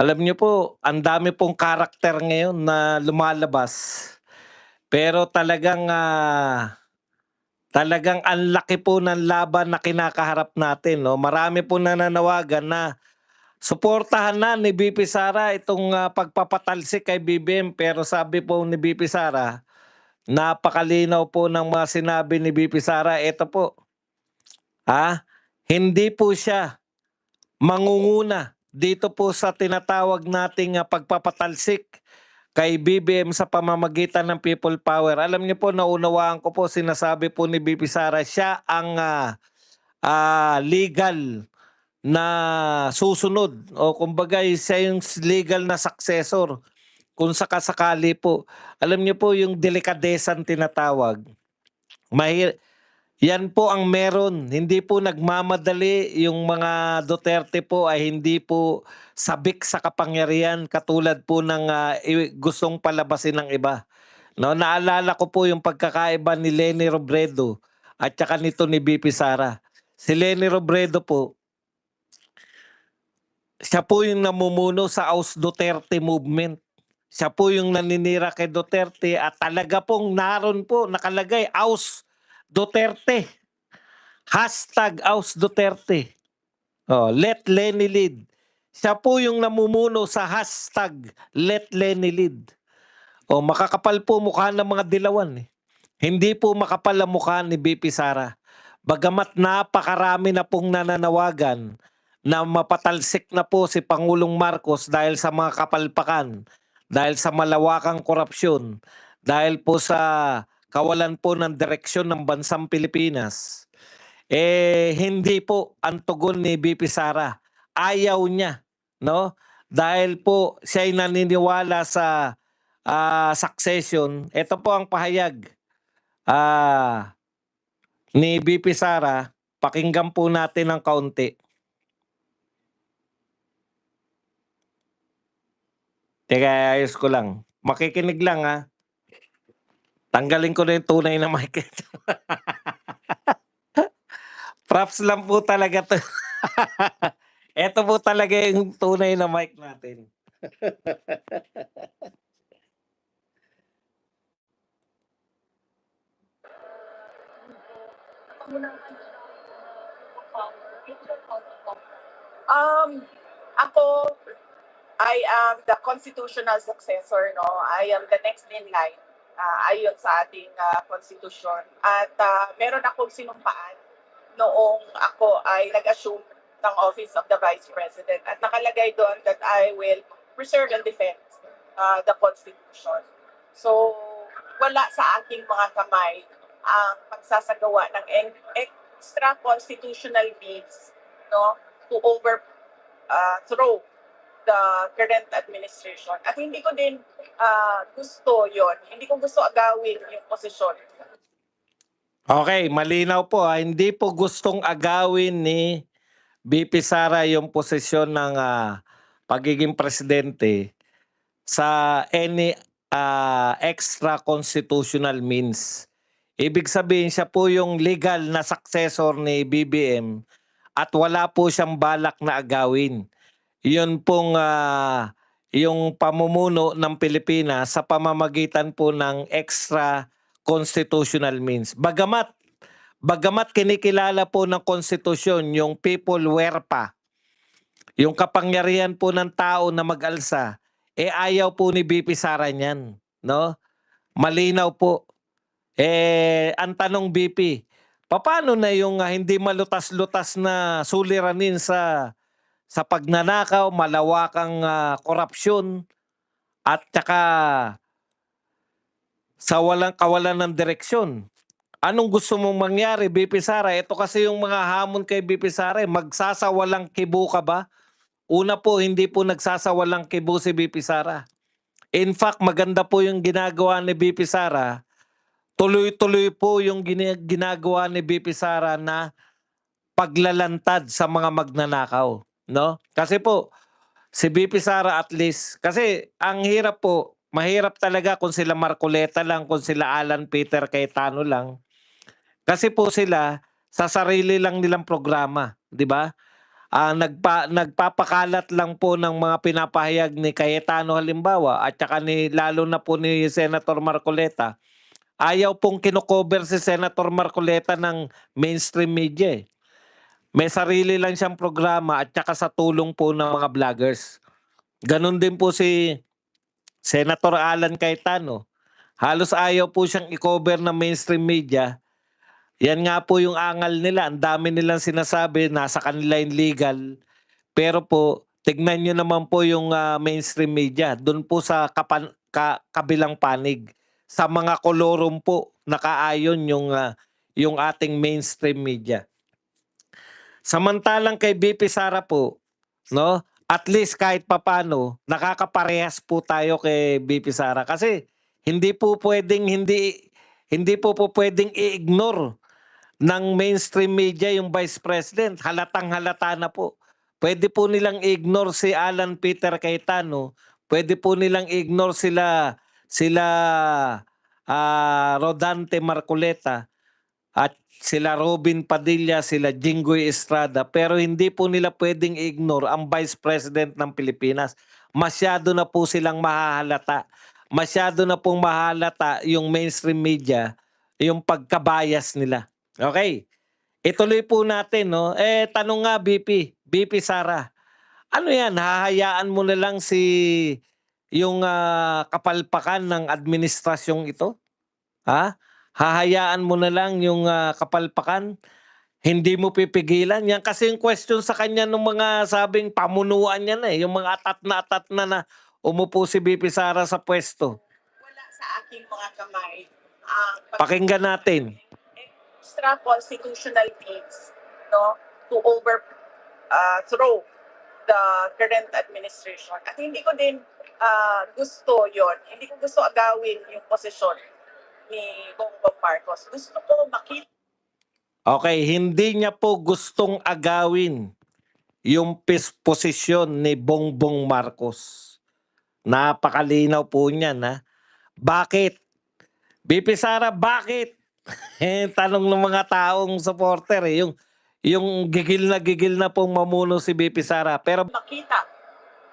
Alam niyo po, ang dami pong karakter ngayon na lumalabas. Pero talagang ang laki po ng laban na kinakaharap natin 'no. Marami pong nananawagan na suportahan na ni VP Sara itong, pagpapatalsik kay BBM. Pero sabi po ni VP Sara, napakalinaw po ng mga sinabi ni VP Sara. Ito po, ah, hindi po siya mangunguna dito po sa tinatawag nating, pagpapatalsik kay BBM sa pamamagitan ng people power. Alam niyo po, naunawaan ko po, sinasabi po ni VP Sara, siya ang, legal na susunod o kumbaga siya yung legal na successor kung sakasakali po. Alam niyo po yung delikadesang tinatawag, mahi yan po ang meron. Hindi po nagmamadali yung mga Duterte po, ay hindi po sabik sa kapangyarihan katulad po ng, gustong palabasin ng iba. No, naalala ko po yung pagkakaiba ni Leni Robredo at saka nito ni VP Sara. Si Leni Robredo po, siya po yung namumuno sa Aus Duterte movement. Siya po yung naninira kay Duterte at talaga pong naroon po nakalagay Aus Duterte. Hashtag Aus Duterte. Oh, let Lenny lead. Siya po yung namumuno sa hashtag let Lenny lead. O makakapal po mukha ng mga dilawan eh. Hindi po makapal ang mukha ni BP Sara. Bagamat napakarami na pong nananawagan na mapatalsik na po si Pangulong Marcos dahil sa mga kapalpakan, dahil sa malawakang korupsyon, dahil po sa kawalan po ng direksyon ng bansang Pilipinas. Hindi po ang tugon ni BP Sara. Ayaw niya, no? Dahil po siya ay naniniwala sa succession. Ito po ang pahayag ni BP Sara. Pakinggan po natin ng kaunti. Teka, ayos ko lang. Makikinig lang ha. Tanggalin ko na yung tunay na mic. Props lang po talaga to. Ito po talaga yung tunay na mic natin. Ako, I am the constitutional successor, no? I am the next in line, ayon sa ating constitution. At meron akong sinumpaan noong ako ay nag-assume ng office of the Vice President. At nakalagay doon that I will preserve and defend the Constitution. So, wala sa aking mga kamay ang pagsasagawa ng extra constitutional means, no, to overthrow the current administration. At hindi ko din gusto yon. Hindi ko gusto agawin yung posisyon. Okay, malinaw po ha. Hindi po gustong agawin ni BP Sara yung posisyon ng pagiging presidente sa any extra constitutional means. Ibig sabihin siya po yung legal na successor ni BBM at wala po siyang balak na agawin. Yun pong yung pamumuno ng Pilipinas sa pamamagitan po ng extra constitutional means. Bagamat kinikilala po ng konstitusyon yung people werpa, yung kapangyarihan po ng tao na mag-alsa, ayaw po ni BP Sara niyan, no? Malinaw po. Ang tanong BP, paano na yung hindi malutas-lutas na suliranin sa pagnanakaw, malawakang korupsyon at saka sa walang kawalan ng direksyon? Anong gusto mong mangyari, BP Sara? Ito kasi yung mga hamon kay BP Sara. Magsasawalang kibo ka ba? Una po, hindi po nagsasawalang kibo si BP Sara. In fact, maganda po yung ginagawa ni BP Sara. Tuloy-tuloy po yung ginagawa ni BP Sara na paglalantad sa mga magnanakaw, no? Kasi po si BP Sara at least, kasi ang hirap po, mahirap talaga kung sila Marcoleta lang, kung sila Alan Peter Cayetano lang. Kasi po sila sa sarili lang nilang programa, 'di ba? nagpapakalat lang po ng mga pinapahayag ni Cayetano halimbawa at saka lalo na po ni Senator Marcoleta, ayaw pong kino-cover si Senator Marcoleta ng mainstream media. May sarili lang siyang programa at saka sa tulong po ng mga vloggers. Ganon din po si Senator Alan Cayetano. Halos ayaw po siyang i-cover ng mainstream media. Yan nga po yung angal nila. Ang dami nilang sinasabi, nasa kanila yung legal. Pero po, tignan nyo naman po yung mainstream media. Doon po sa kabilang panig. Sa mga kolorum po, nakaayon yung ating mainstream media. Samantalang kay BP Sara po, no? At least kahit papano, nakakaparehas po tayo kay BP Sara kasi hindi po pwedeng i-ignore ng mainstream media yung Vice President. Halatang halata na po. Pwede po nilang i-ignore si Alan Peter Cayetano. Pwede po nilang i-ignore sila Rodante Marcoleta at sila Robin Padilla, sila Jinggoy Estrada, pero hindi po nila pwedeng i-ignore ang Vice President ng Pilipinas. Masyado na po silang mahahalata. Masyado na pong mahalata yung mainstream media, yung pagkabayas nila. Okay. Ituloy po natin, no? Tanong nga, BP Sara. Ano yan, hahayaan mo na lang yung kapalpakan ng administrasyong ito? Ha? Hahayaan mo na lang yung kapalpakan? Hindi mo pipigilan? Yan kasi yung question sa kanya ng mga sabing pamunuan niya na yung mga atat na umupo si BP Sara sa pwesto. Wala sa aking mga kamay. Pakinggan natin. Extra constitutional means, no, to overthrow the current administration. At hindi ko din gusto yon. Hindi ko gusto agawin yung posisyon ni Bongbong Marcos. Gusto ko makita. Okay, hindi niya po gustong agawin yung posisyon ni Bongbong Marcos. Napakalinaw po niyan, ha? Bakit? BP Sara, bakit? Tanong ng mga taong supporter yung gigil na pong mamuno si BP Sara. Pero Makita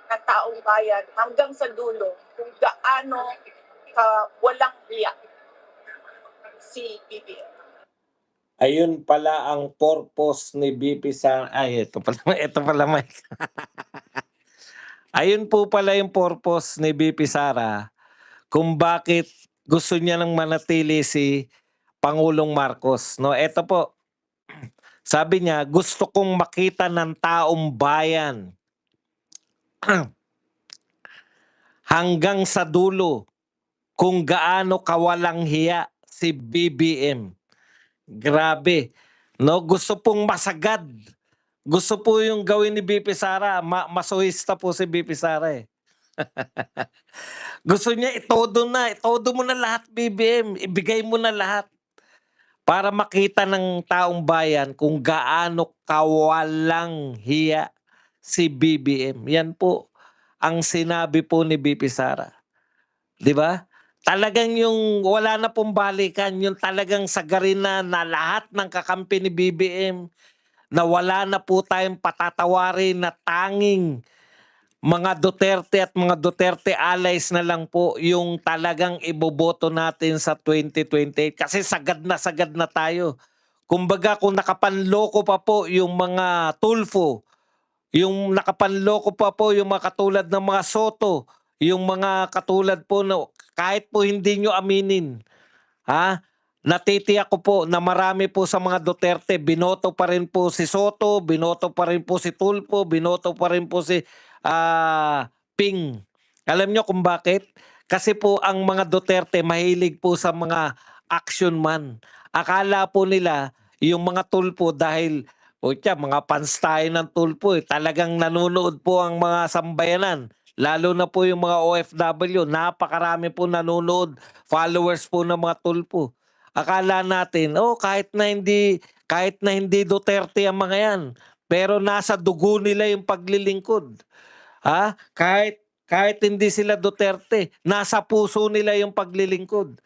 ng taong bayan hanggang sa dulo kung gaano walang hiya si BBM. ayun pala ang purpose ni BP Sara. Ay, ito pala may. Ayun po pala yung purpose ni BP Sara kung bakit gusto niya nang manatili si Pangulong Marcos. No, ito po. Sabi niya, gusto kong makita ng taong bayan hanggang sa dulo kung gaano kawalang hiya si BBM. Grabe. No, gusto pong masagad. Gusto po yung gawin ni BP Sara. Masohista po si BP Sara eh. Gusto niya itodo mo na lahat BBM, ibigay mo na lahat. Para makita ng taong bayan kung gaano kawalang hiya si BBM. Yan po ang sinabi po ni BP Sara. 'Di ba? Talagang yung wala na pong balikan, yung talagang sagarin na lahat ng kakampi ni BBM na wala na po tayong patatawarin na tanging mga Duterte at mga Duterte allies na lang po yung talagang iboboto natin sa 2028 kasi sagad na tayo. Kumbaga kung nakapanloko pa po yung mga Tulfo, yung nakapanloko pa po yung mga katulad ng mga Soto, yung mga katulad po na kahit po hindi nyo aminin, ha? Natitiyak ko po na marami po sa mga Duterte, binoto pa rin po si Soto, binoto pa rin po si Tulfo, binoto pa rin po si Ping. Alam nyo kung bakit? Kasi po ang mga Duterte mahilig po sa mga action man. Akala po nila yung mga Tulfo dahil mga fans tayo ng Tulfo talagang nanonood po ang mga sambayanan. Lalo na po yung mga OFW, napakarami po nanonood, followers po ng mga Tulfo. Akala natin, kahit na hindi Duterte ang mga yan, pero nasa dugo nila yung paglilingkod. Ha? Kahit hindi sila Duterte, nasa puso nila yung paglilingkod.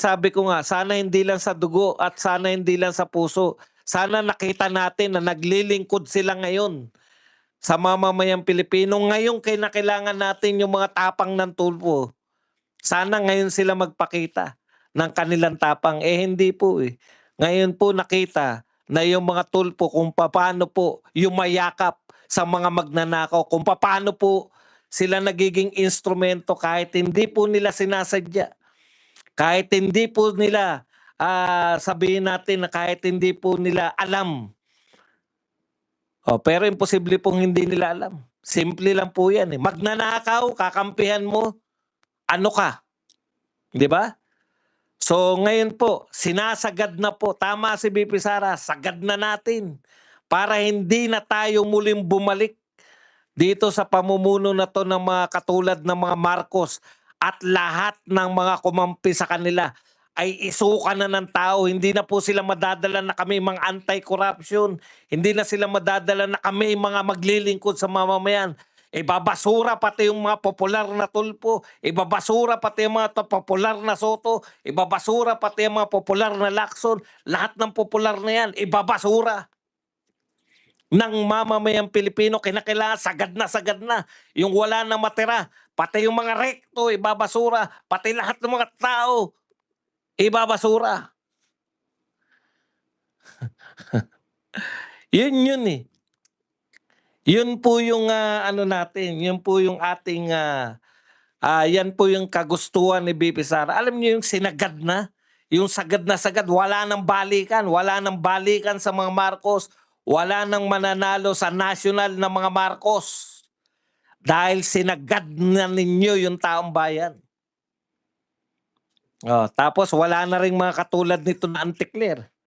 Sabi ko nga, sana hindi lang sa dugo at sana hindi lang sa puso. Sana nakita natin na naglilingkod sila ngayon sa mamamayang Pilipino. Ngayon kailangan natin yung mga tapang ng Tulfo. Sana ngayon sila magpakita ng kanilang tapang. Hindi po eh. Ngayon po nakita na yung mga Tulfo kung paano po yumayakap sa mga magnanakaw, kung paano po sila nagiging instrumento kahit hindi po nila sinasadya. Kahit hindi po nila, sabihin natin na kahit hindi po nila alam. Pero imposible pong hindi nila alam. Simple lang po yan eh. Magnanakaw, kakampihan mo, ano ka? Di ba? So ngayon po, sinasagad na po. Tama si BP Sara, sagad na natin. Para hindi na tayo muling bumalik dito sa pamumuno na to ng mga katulad ng mga Marcos at lahat ng mga kumampi sa kanila ay isuka na ng tao. Hindi na po sila madadala na kami mga anti-corruption. Hindi na sila madadala na kami mga maglilingkod sa mamamayan. Ibabasura pati yung mga popular na Tulfo. Ibabasura pati yung mga popular na Soto. Ibabasura pati yung mga popular na Lacson. Lahat ng popular na yan, ibabasura ng mamamayang Pilipino. Kinakailangan sagad na. Yung wala na matira. Pati yung mga rekto, ibabasura. Pati lahat ng mga tao, ibabasura. Yun eh. Yun po yung ano natin, yun po yung ating yan po yung kagustuhan ni BP Sara. Alam niyo yung sinagad na, yung sagad na sagad, wala nang balikan sa mga Marcos, wala nang mananalo sa national na mga Marcos. Dahil sinagad na ninyo yung taong bayan. Tapos wala na rin mga katulad nito na antikler.